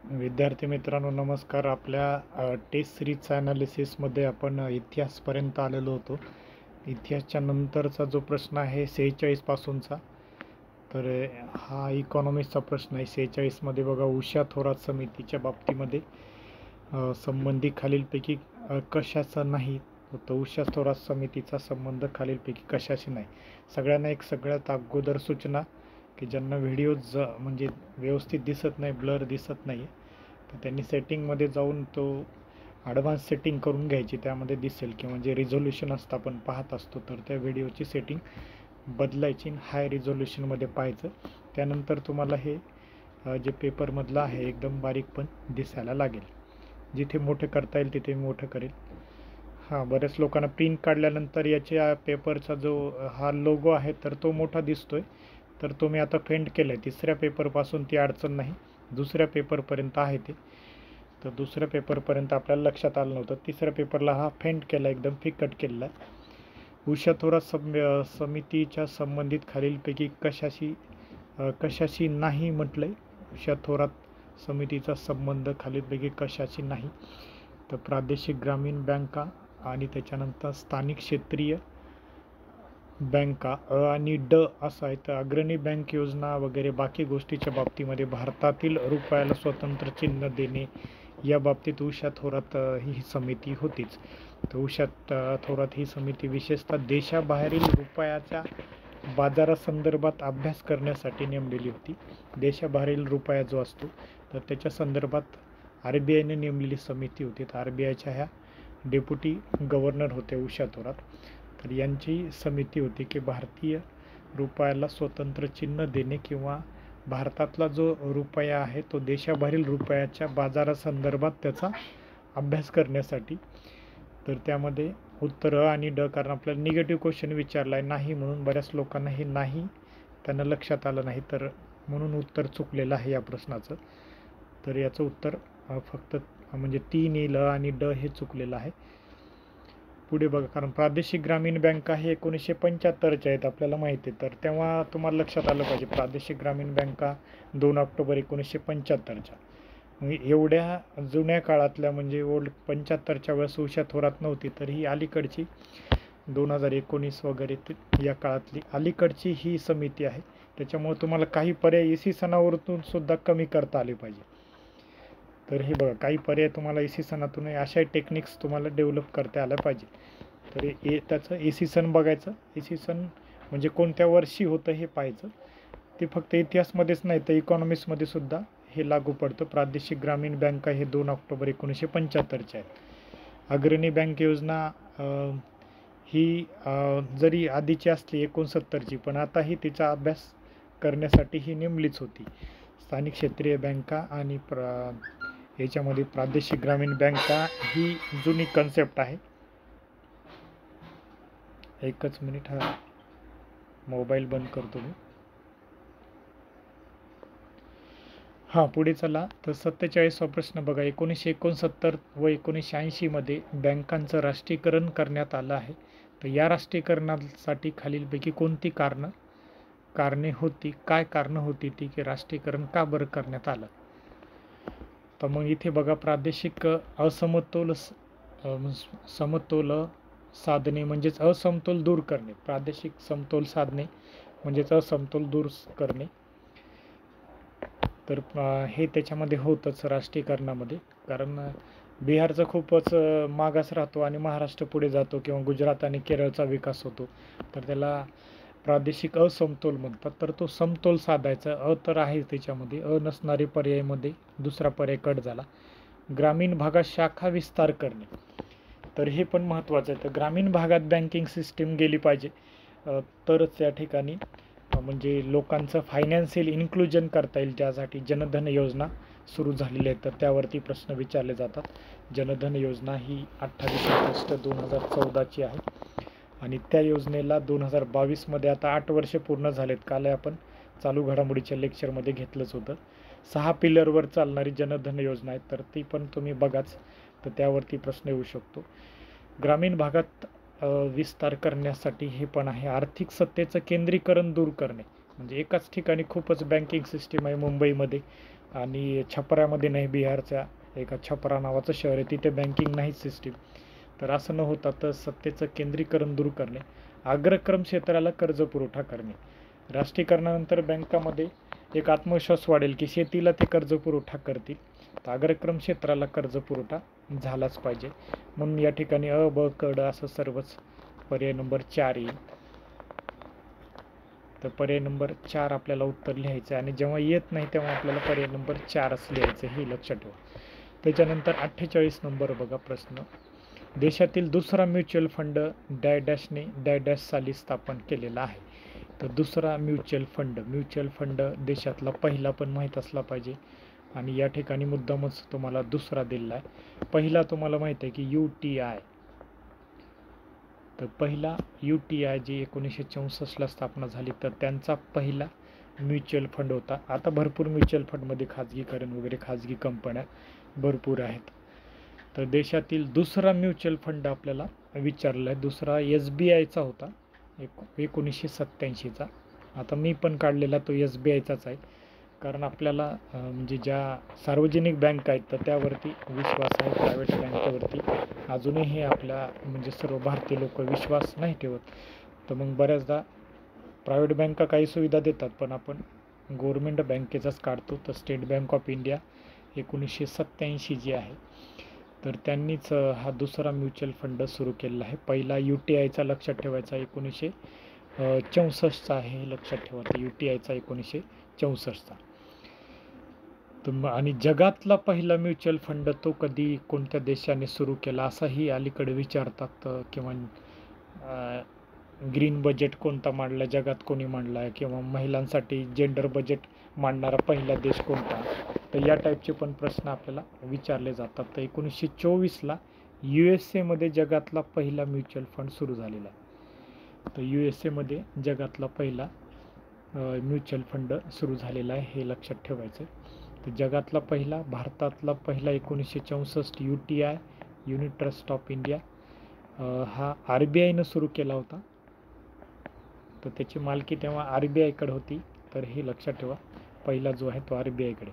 विद्यार्थी मित्रांनो नमस्कार. आपल्या टेस्ट सिरीजचा ॲनालिसिसमध्ये आपण इतिहासपर्यंत आलेलो होतो. इतिहासच्या नंतरचा जो प्रश्न आहे 46 पासूनचा, तर हा इकॉनॉमिक्सचा प्रश्न आहे. 46 मध्ये बघा, उषा थोरात समितीच्या बाबतीमध्ये संबंधी खालीलपैकी कशाचा नाही. तर उषा थोरात समितीचा संबंध खालीलपैकी कशाशी नाही. सगळ्यांना एक सगळ्यात अगोदर सूचना की ज्यांना व्हिडिओ म्हणजे व्यवस्थित दिसत नाही, ब्लर दिसत नाही, तर त्यांनी सेटिंगमध्ये जाऊन तो ॲडव्हान्स सेटिंग करून घ्यायची. त्यामध्ये दिसेल की म्हणजे रिझोल्युशन असतं, आपण पाहत असतो, तर त्या व्हिडिओची सेटिंग बदलायची, हाय रिझोल्युशनमध्ये पाहायचं. त्यानंतर तुम्हाला हे जे पेपरमधलं आहे एकदम बारीक पण दिसायला लागेल. जिथे मोठं करता येईल तिथे मोठं करेल. बऱ्याच लोकांना प्रिंट काढल्यानंतर याच्या पेपरचा जो हा लोगो आहे तर तो मोठा दिसतोय, तर तो मी आता फेंट केला आहे. तिसऱ्या पेपरपासून ती अडचण नाही, दुसऱ्या पेपरपर्यंत आहे ते. तर दुसऱ्या पेपरपर्यंत आपल्याला लक्षात आलं नव्हतं, तिसऱ्या पेपरला हा फेंट केला, एकदम फिकट केलेला आहे. उषा थोरात समितीच्या संबंधित खालीलपैकी कशाशी नाही म्हटलंय. उषा थोरात समितीचा संबंध खालीलपैकी कशाशी नाही, तर प्रादेशिक ग्रामीण बँका आणि त्याच्यानंतर स्थानिक क्षेत्रीय बँका आणि असं आहे. तर अग्रणी बँक योजना वगैरे बाकी गोष्टीच्या बाबतीमध्ये भारतातील रुपयाला स्वतंत्र चिन्ह देणे या बाबतीत उषा थोरात ही समिती होतीच. तर उषा थोरात ही समिती विशेषतः देशाबाहेरील रुपयाच्या बाजारासंदर्भात अभ्यास करण्यासाठी नेमलेली होती. देशाबाहेरील रुपया जो असतो तर त्याच्या संदर्भात RBIने नेमलेली समिती होती. तर RBIच्या ह्या डेप्युटी गव्हर्नर होते उषा थोरात. तर यांची समिती होती की भारतीय रुपयाला स्वतंत्र चिन्ह देणे किंवा भारतातला जो रुपया आहे तो देशाबाहेरील रुपयाच्या बाजारासंदर्भात त्याचा अभ्यास करण्यासाठी. तर त्यामध्ये उत्तर आणि कारण आपल्याला निगेटिव्ह क्वेश्चन विचारला आहे नाही, म्हणून बऱ्याच लोकांना हे नाही त्यांना लक्षात आलं नाही, तर म्हणून उत्तर चुकलेलं आहे या प्रश्नाचं. तर याचं उत्तर फक्त म्हणजे 3 आणि हे चुकलेलं आहे. पुढे बघा, कारण प्रादेशिक ग्रामीण बँका हे 1975च्या आहेत आपल्याला माहिती आहे. तर तेव्हा तुम्हाला लक्षात आलं पाहिजे, प्रादेशिक ग्रामीण बँका 2 ऑक्टोबर 1975च्या. म्हणजे एवढ्या जुन्या काळातल्या, म्हणजे 75च्या वेळेस उषा थोरात नव्हती, तर ही अलीकडची 2019 वगैरे या काळातली अलीकडची ही समिती आहे. त्याच्यामुळे तुम्हाला काही पर्याय इसवी सणावरून सुद्धा कमी करता आले पाहिजे. तर हे बघा, काही पर्याय तुम्हाला इसवी सणातून अशा टेक्निक्स तुम्हाला डेव्हलप करता आल्या पाहिजे. तर त्याचं इसवी सन बघायचं, इसवी सन म्हणजे कोणत्या वर्षी होतं हे पाहायचं. ते फक्त इतिहासमध्येच नाही तर इकॉनॉमिक्समध्ये सुद्धा हे लागू पडतं. प्रादेशिक ग्रामीण बँका हे 2 ऑक्टोबर 1975च्या आहेत. अग्रणी बँक योजना ही जरी आधीची असली 69ची, पण आताही तिचा अभ्यास करण्यासाठी ही नेमलीच होती. स्थानिक क्षेत्रीय बँका आणि याच्यामध्ये प्रादेशिक ग्रामीण बँका ही जुनी कन्सेप्ट आहे. एकच मिनिट, हा मोबाईल बंद करतो मी. पुढे चला. तर 47वा प्रश्न बघा, 1969 व 1980 मध्ये बँकांचं राष्ट्रीयकरण करण्यात आलं आहे. तर या राष्ट्रीयकरणासाठी खालीलपैकी कोणती कारणे होती, काय कारणं होती ती की राष्ट्रीयकरण का बरं करण्यात आलं. तर मग इथे बघा, प्रादेशिक समतोल साधणे म्हणजेच असमतोल दूर करणे. प्रादेशिक समतोल साधणे म्हणजेच असमतोल दूर करणे. तर हे त्याच्यामध्ये होतंच राष्ट्रीयकरणामध्ये, कारण बिहारचा खूपच मागास राहतो आणि महाराष्ट्र पुढे जातो किंवा गुजरात आणि केरळचा विकास होतो, तर त्याला प्रादेशिक असमतोल म्हणतात. तर तो समतोल साधायचा. तर आहे त्याच्यामध्ये, नसणारे पर्यायामध्ये दुसरा पर्याय कट झाला. ग्रामीण भागात शाखा विस्तार करणे, तर हे पण महत्त्वाचं आहे. तर ग्रामीण भागात बँकिंग सिस्टीम गेली पाहिजे, तरच त्या ठिकाणी म्हणजे लोकांचं फायनान्शियल इन्क्लुजन करता येईल. त्यासाठी जनधन योजना सुरू झालेली आहे, तर त्यावरती प्रश्न विचारले जातात. जनधन योजना ही 28 ऑगस्ट 2014ची आहे आणि त्या योजनेला 2022मध्ये आता 8 वर्ष पूर्ण झालेत. काल आपण चालू घडामोडीच्या लेक्चरमध्ये घेतलंच होतं. 6 पिलरवर चालणारी जनधन योजना आहे, तर ती पण तुम्ही बघाच, तर त्यावरती प्रश्न येऊ शकतो. ग्रामीण भागात विस्तार करण्यासाठी हे पण आहे. आर्थिक सत्तेचं केंद्रीकरण दूर करणे, म्हणजे एकाच ठिकाणी खूपच बँकिंग सिस्टीम आहे मुंबईमध्ये, आणि छपऱ्यामध्ये नाही, बिहारच्या एका छपरा नावाचं शहर आहे, तिथे बँकिंग नाही सिस्टीम. तर असं न होता तर सत्तेचं केंद्रीकरण दूर करणे, अग्रक्रम क्षेत्राला कर्ज पुरवठा करणे. राष्ट्रीयकरणानंतर बँकामध्ये एक आत्मविश्वास वाढेल की शेतीला ते कर्ज पुरवठा करतील. तर अग्रक्रम क्षेत्राला कर्ज पुरवठा झालाच पाहिजे. म्हणून या ठिकाणी अ, ब, क, ड असं सर्वच पर्याय नंबर 4 येईल. तर पर्याय नंबर 4 आपल्याला उत्तर लिहायचं आहे, आणि जेव्हा येत नाही तेव्हा आपल्याला पर्याय नंबर 4च लिहायचं, हे लक्षात ठेवा. त्याच्यानंतर 48 नंबर बघा प्रश्न. देशातील दुसरा म्युच्युअल फंड डॅशने डॅश साली स्थापन केलेला आहे. तर दुसरा म्युच्युअल फंड देशातला पहिला पण माहीत असला पाहिजे, आणि या ठिकाणी मुद्दामच तुम्हाला दुसरा दिलेला आहे. पहिला तुम्हाला माहीत आहे की UTI. तर पहिला UTI जी 1964ला स्थापना झाली, तर त्यांचा पहिला म्युच्युअल फंड होता. आता भरपूर म्युच्युअल फंडमध्ये खाजगीकरण वगैरे, खाजगी कंपन्या भरपूर आहेत. तर देशातील दुसरा म्युच्युअल फंड आपल्याला विचारला आहे. दुसरा SBIचा होता 1987चा. आता मी पण काढलेला तो SBIचाच आहे, कारण आपल्याला म्हणजे ज्या सार्वजनिक बँक आहेत तर त्यावरती विश्वास आहे, प्रायव्हेट बँकेवरती अजूनही आपल्या म्हणजे सर्व भारतीय लोक विश्वास नाही ठेवत. तर मग बऱ्याचदा प्रायव्हेट बँका काही सुविधा देतात, पण आपण गव्हर्मेंट बँकेचाच काढतो. तर स्टेट बँक ऑफ इंडिया 1987 जी आहे, तर त्यांनीच हा दुसरा म्युच्युअल फंड सुरू केलेला आहे. पहिला UTIचा लक्षात ठेवायचा 1964चा आहे, हे लक्षात ठेवा. तर UTIचा 1964चा. आणि जगातला पहिला म्युच्युअल फंड तो कधी कोणत्या देशाने सुरू केला असंही अलीकडे विचारतात, किंवा ग्रीन बजेट कोणता मांडला, जगात कोणी मांडला आहे, किंवा महिलांसाठी जेंडर बजेट मांडणारा पहिला देश कोणता. तर या टाईपचे पण प्रश्न आपल्याला विचारले जातात. तर 1924ला USA मध्ये जगातला पहिला म्युच्युअल फंड सुरू झालेला आहे. तर USA मध्ये जगातला पहिला म्युच्युअल फंड सुरू झालेला आहे, हे लक्षात ठेवायचं. तर जगातला पहिला, भारतातला पहिला 1964 UTI unit trust of India हा RBIनं सुरू केला होता. तर त्याची मालकी तेव्हा RBIकडे होती. तर हे लक्षात ठेवा, पहिला जो आहे तो RBIकडे.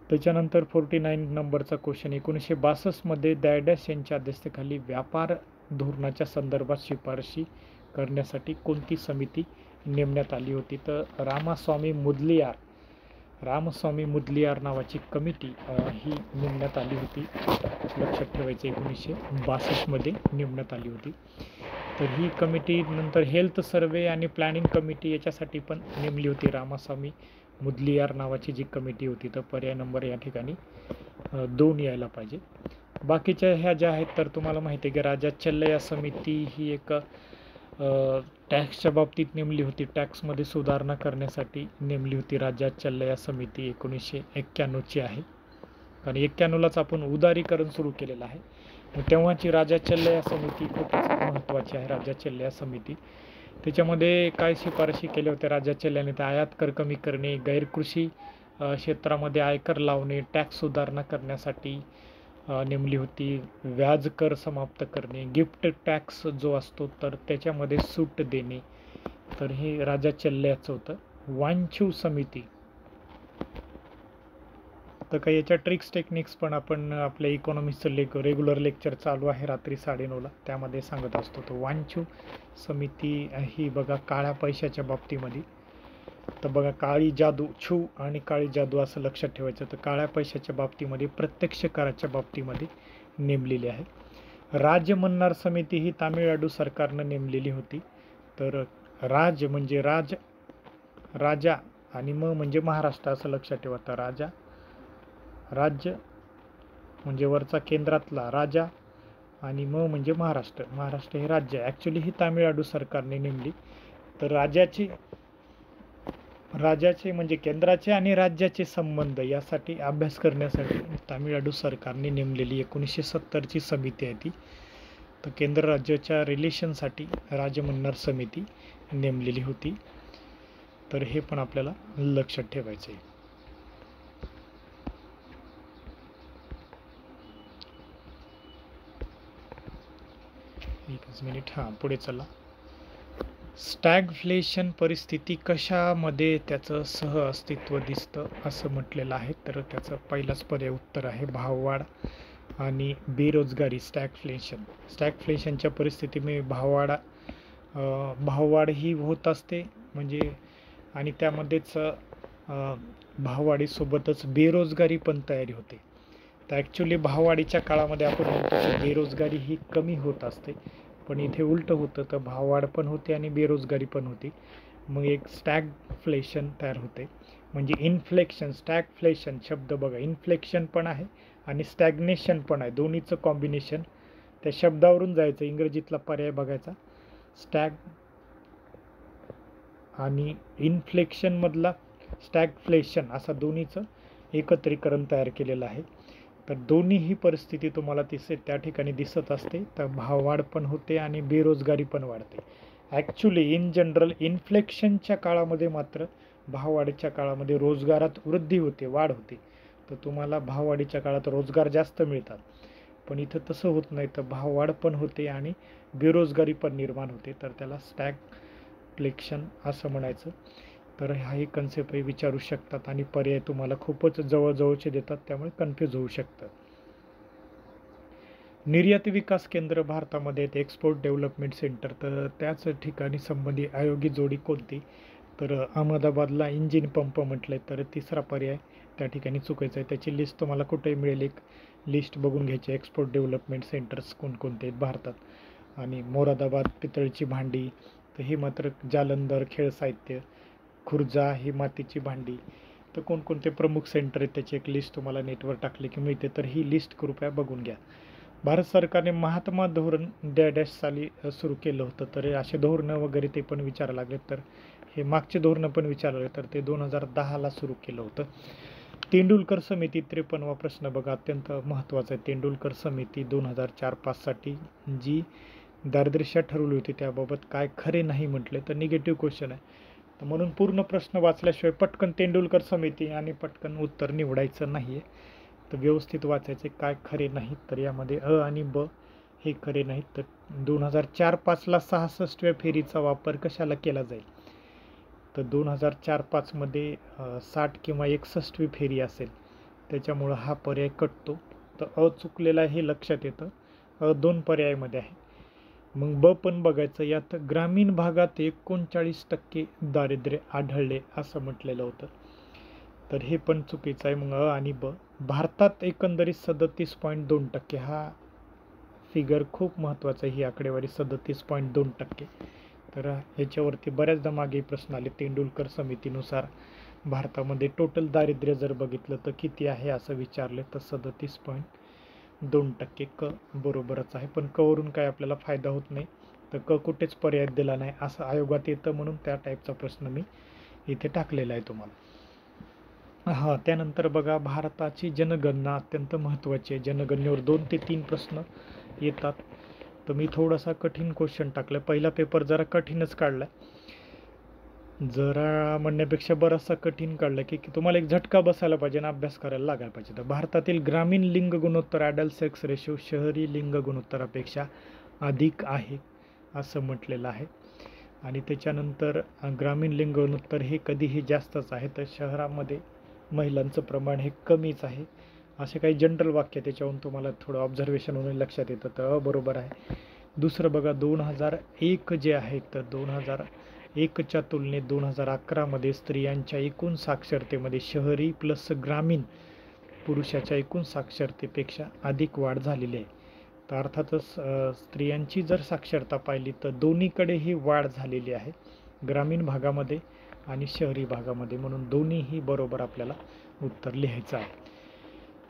त्याच्यानंतर 49 नंबरचा क्वेश्चन. 1962मध्ये डॅश यांच्या अध्यक्षतेखाली व्यापार धोरणाच्या संदर्भात शिफारशी करण्यासाठी कोणती समिती नेमण्यात आली होती. तर रामस्वामी मुदलियार नावाची कमिटी ही नेमण्यात आली होती. लक्षात ठेवायचं, 1962मध्ये नेमण्यात आली होती. तर ही कमिटी नंतर हेल्थ सर्वे आणि प्लॅनिंग कमिटी याच्यासाठी पण नेमली होती. रामस्वामी मुदलियार नावाची जी कमिटी होती. तर पर्याय नंबर या ठिकाणी 2 यायला पाहिजे. बाकीच्या ह्या ज्या आहेत तर तुम्हाला माहिती आहे की राजा चल्लया समिती ही एक टॅक्सच्या बाबतीत नेमली होती. टॅक्समध्ये सुधारणा करण्यासाठी नेमली होती राजा चल्लया समिती. 1991ची आहे, कारण 91लाच आपण उदारीकरण सुरू केलेलं आहे. तेव्हाची राजा चल्लया समिती खूपच महत्त्वाची आहे. राजा चल्लया समिती, त्याच्यामध्ये काय शिफारशी केल्या होत्या राजा चल्ल्याने. तर आयात कर कमी करणे, गैरकृषी क्षेत्रामध्ये आयकर लावणे, टॅक्स सुधारणा करण्यासाठी नेमली होती. व्याज कर समाप्त करणे, गिफ्ट टॅक्स जो असतो तर त्याच्यामध्ये सूट देणे. तर हे राजा चल्ल्याचं होतं. वांछू समिती. तर काही याच्या ट्रिक्स टेक्निक्स पण आपण आपल्या इकॉनॉमिक्सचं रेग्युलर लेक्चर चालू आहे रात्री 9:30ला, त्यामध्ये सांगत असतो. तर वांछू समिती ही बघा काळ्या पैशाच्या बाबतीमध्ये. तर बघा काळी जादू, छू आणि काळी जादू असं लक्षात ठेवायचं. तर काळ्या पैशाच्या बाबतीमध्ये प्रत्यक्ष कराच्या बाबतीमध्ये नेमलेली आहे. राजमन्नार समिती ही तामिळनाडू सरकारनं नेमलेली होती. तर राज म्हणजे राजा आणि म्हणजे महाराष्ट्र असं लक्षात ठेवा. तर राज्य म्हणजे वरचा केंद्रातला राजा, आणि म्हणजे महाराष्ट्र हे राज्य. ॲक्च्युली ही तामिळनाडू सरकारने नेमली. तर राजाचे म्हणजे केंद्राचे आणि राज्याचे संबंध यासाठी अभ्यास करण्यासाठी तामिळनाडू सरकारने नेमलेली 1970ची समिती आहे ती. तर केंद्र राज्याच्या रिलेशनसाठी राजमन्नार समिती नेमलेली होती. तर हे पण आपल्याला लक्षात ठेवायचं आहे. एकच मिनिट, पुढे चला. स्टॅगफ्लेशन परिस्थिती कशामध्ये त्याचं सह अस्तित्व दिसतं असं म्हटलेलं आहे. तर त्याचं पहिलाच पर्याय उत्तर आहे भाववाढ आणि बेरोजगारी. स्टॅगफ्लेशनच्या परिस्थितीमुळे भाववाढ ही होत असते, म्हणजे आणि त्यामध्येच भाववाढीसोबतच बेरोजगारी पण तयारी होते. तर ॲक्च्युली भाववाढीच्या काळामध्ये आपण म्हणतो की बेरोजगारी ही कमी होत असते, पण इथे उलटं होतं. तर भाववाढ पण होते आणि बेरोजगारी पण होती. मग एक स्टॅगफ्लेशन तयार होते. म्हणजे स्टॅगफ्लेशन शब्द बघा, इन्फ्लेक्शन पण आहे आणि स्टॅग्नेशन पण आहे, दोन्हीचं कॉम्बिनेशन. त्या शब्दावरून जायचं, इंग्रजीतला पर्याय बघायचा स्टॅग आणि इन्फ्लेक्शनमधला स्टॅगफ्लेशन, असा दोन्हीचं एकत्रीकरण तयार केलेलं आहे. तर दोन्हीही परिस्थिती तुम्हाला त्या ठिकाणी दिसत असते. तर भाववाढ पण होते आणि बेरोजगारी पण वाढते. ॲक्च्युली इन जनरल इन्फ्लेक्शनच्या काळामध्ये मात्र भाववाढीच्या काळामध्ये रोजगारात वृद्धी होते, वाढ होते. तर तुम्हाला भाववाढीच्या काळात रोजगार जास्त मिळतात, पण इथं तसं होत नाही. तर भाववाढ पण होते आणि बेरोजगारी पण निर्माण होते. तर त्याला स्टॅगफ्लेशन असं म्हणायचं. तर हाही कन्सेप्ट विचारू शकतात आणि पर्याय तुम्हाला खूपच जवळजवळचे देतात, त्यामुळे कन्फ्यूज होऊ शकतं. निर्यात विकास केंद्र भारतामध्ये आहेत, एक्सपोर्ट डेव्हलपमेंट सेंटर. तर त्याच ठिकाणी संबंधी आयोगी जोडी कोणती? तर अहमदाबादला इंजिन पंप म्हटलंय. तर तिसरा पर्याय त्या ठिकाणी चुकायचा आहे. त्याची लिस्ट तुम्हाला कुठेही मिळेल, एक लिस्ट बघून घ्यायची, एक्सपोर्ट डेव्हलपमेंट सेंटर्स कोणकोणते आहेत भारतात. आणि मोरादाबाद पितळची भांडी, तर ही मात्र जालंधर खेळ साहित्य, खुर्जा ही मातीची भांडी. तर कोणकोणते प्रमुख सेंटर आहेत त्याची एक लिस्ट तुम्हाला नेटवर टाकली की मिळते. तर ही लिस्ट कृपया बघून घ्या. भारत सरकारने महात्मा धोरण डॅश साली सुरू केलं होतं. तर असे धोरणं वगैरे ते पण विचारायला लागले. तर हे मागचे धोरणं पण विचारले, तर ते 2010ला सुरू केलं होतं. तेंडुलकर समिती 53वा प्रश्न बघा, अत्यंत महत्त्वाचा आहे. तेंडुलकर समिती 2004-5साठी जी दारिद्र्य ठरवली होती त्याबाबत काय खरे नाही म्हटले? तर निगेटिव्ह क्वेश्चन आहे. तर म्हणून पूर्ण प्रश्न वाचल्याशिवाय पटकन तेंडुलकर समिती आणि पटकन उत्तर निवडायचं नाही आहे. तर व्यवस्थित वाचायचे काय खरे नाहीत. तर यामध्ये अ आणि ब हे खरे नाहीत. तर 2004-5ला 66व्या फेरीचा वापर कशाला केला जाईल? तर 2004-5मध्ये 60 किंवा 61वी फेरी असेल, त्याच्यामुळं हा पर्याय कटतो. तर अ चुकलेला हे लक्षात येतं. 2 पर्यायामध्ये आहे. मग ब पण बघायचं. यात ग्रामीण भागात 39% दारिद्र्य आढळले असं म्हटलेलं होतं. तर हे पण चुकीचं आहे. मग अ आणि ब. भारतात एकंदरीत 37.2%, हा फिगर खूप महत्त्वाचा आहे, ही आकडेवारी 37.2%. तर ह्याच्यावरती बऱ्याचदा मागे प्रश्न आले. तेंडुलकर समितीनुसार भारतामध्ये टोटल दारिद्र्य जर बघितलं तर किती आहे असं विचारले, तर 37.2%. क बरोबरच आहे, पण क वरून काय आपल्याला फायदा होत नाही. तर क कुठेच पर्याय दिला नाही असं आयोगात येतं, म्हणून त्या टाईपचा प्रश्न मी इथे टाकलेला आहे तुम्हाला. हां, त्यानंतर बघा, भारताची जनगणना अत्यंत महत्त्वाची आहे. जनगणनेवर 2 ते 3 प्रश्न येतात. तर मी थोडासा कठीण क्वेश्चन टाकलं. पहिला पेपर जरा कठीणच काढला, जरा म्हणण्यापेक्षा बराचसा कठीण काढला की तुम्हाला एक झटका बसायला पाहिजे आणि अभ्यास करायला लागायला पाहिजे. तर भारतातील ग्रामीण लिंग गुणोत्तर ॲडल्ट सेक्स रेशो शहरी लिंग गुणोत्तरापेक्षा अधिक आहे असं म्हटलेलं आहे. आणि त्याच्यानंतर ग्रामीण लिंग गुणोत्तर हे कधीही जास्तच आहे, तर शहरामध्ये महिलांचं प्रमाण हे कमीच आहे. असे काही जनरल वाक्य त्याच्यावरून तुम्हाला थोडं ऑब्झर्वेशन होऊन लक्षात येतं. तर बरोबर आहे. दुसरं बघा, 2001 जे आहे, तर 2001च्या तुलनेत 2011मध्ये स्त्रियांच्या एकूण साक्षरतेमध्ये शहरी प्लस ग्रामीण पुरुषाच्या एकूण साक्षरतेपेक्षा अधिक वाढ झालेली आहे. तर अर्थातच स्त्रियांची जर साक्षरता पाहिली तर दोन्हीकडेही वाढ झालेली आहे, ग्रामीण भागामध्ये आणि शहरी भागामध्ये. म्हणून दोन्हीही बरोबर आपल्याला उत्तर लिहायचं आहे.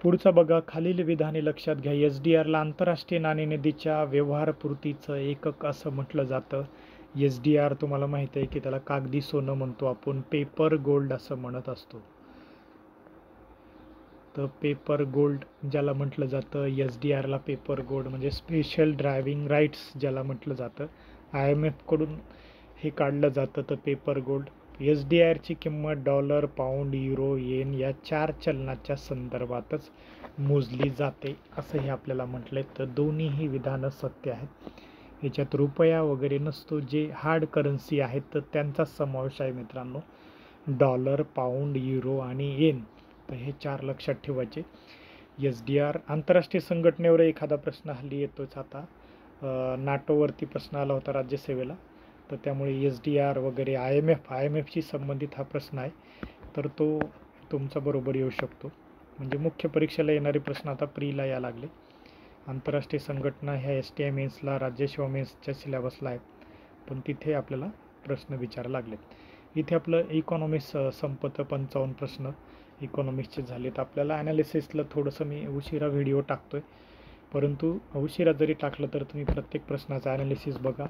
पुढचा बघा, खालील विधाने लक्षात घ्या. SDRला आंतरराष्ट्रीय नाणेनिधीच्या व्यवहारपूर्तीचं एकक असं म्हटलं जातं. SDR तुम्हाला माहिती आहे की त्याला कागदी सोनं म्हणतो आपण, पेपर गोल्ड असं म्हणत असतो. तर पेपर गोल्ड ज्याला म्हटलं जातं, SDRला पेपर गोल्ड म्हणजे स्पेशल ड्रायव्हिंग राईट्स ज्याला म्हटलं जातं, IMF कडून हे काढलं जातं. तर पेपर गोल्ड. SDRची किंमत डॉलर, पाऊंड, युरो, येन या 4 चलनाच्या संदर्भातच मोजली जाते असंही आपल्याला म्हटलंय. तर दोन्हीही विधानं सत्य आहेत. याच्यात रुपया वगैरे नसतो, जे हार्ड करन्सी आहेत तर त्यांचाच समावेश आहे मित्रांनो. डॉलर, पाऊंड, युरो आणि येन. तर हे 4 लक्षात ठेवायचे. SDR आंतरराष्ट्रीय संघटनेवर एखादा प्रश्न हल्ली येतोच आता. नाटोवरती प्रश्न आला होता राज्यसेवेला, तर त्यामुळे SDR वगैरे IMFशी संबंधित हा प्रश्न आहे, तर तो तुमचा बरोबर येऊ शकतो. म्हणजे मुख्य परीक्षेला येणारे प्रश्न आता प्रीला या लागले. आंतरराष्ट्रीय संघटना ह्या STI मेन्सला, राज्यसेवा मेन्सच्या सिलेबसला आहेत, पण तिथे आपल्याला प्रश्न विचारायला लागलेत. इथे आपलं इकॉनॉमिक्स संपतं. 55 प्रश्न इकॉनॉमिक्सचे झालेत. आपल्याला ॲनालिसिसला थोडंसं मी उशिरा व्हिडिओ टाकतो आहे, परंतु उशिरा जरी टाकलं तर तुम्ही प्रत्येक प्रश्नाचा ॲनालिसिस बघा.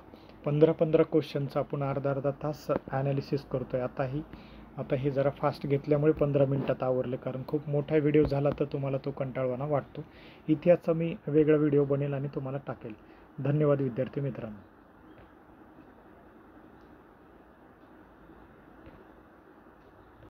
15-15 क्वेश्चनचा आपण अर्धा तास ॲनालिसिस करतो आहे. आता हे जरा फास्ट घेतल्यामुळे 15 मिनटात आवरलं, कारण खूप मोठा व्हिडिओ झाला तर तुम्हाला तो कंटाळवाणा वाटतो. इतिहासचा मी वेगळा व्हिडिओ बनेल आणि तुम्हाला टाकेल. धन्यवाद विद्यार्थी मित्रांनो.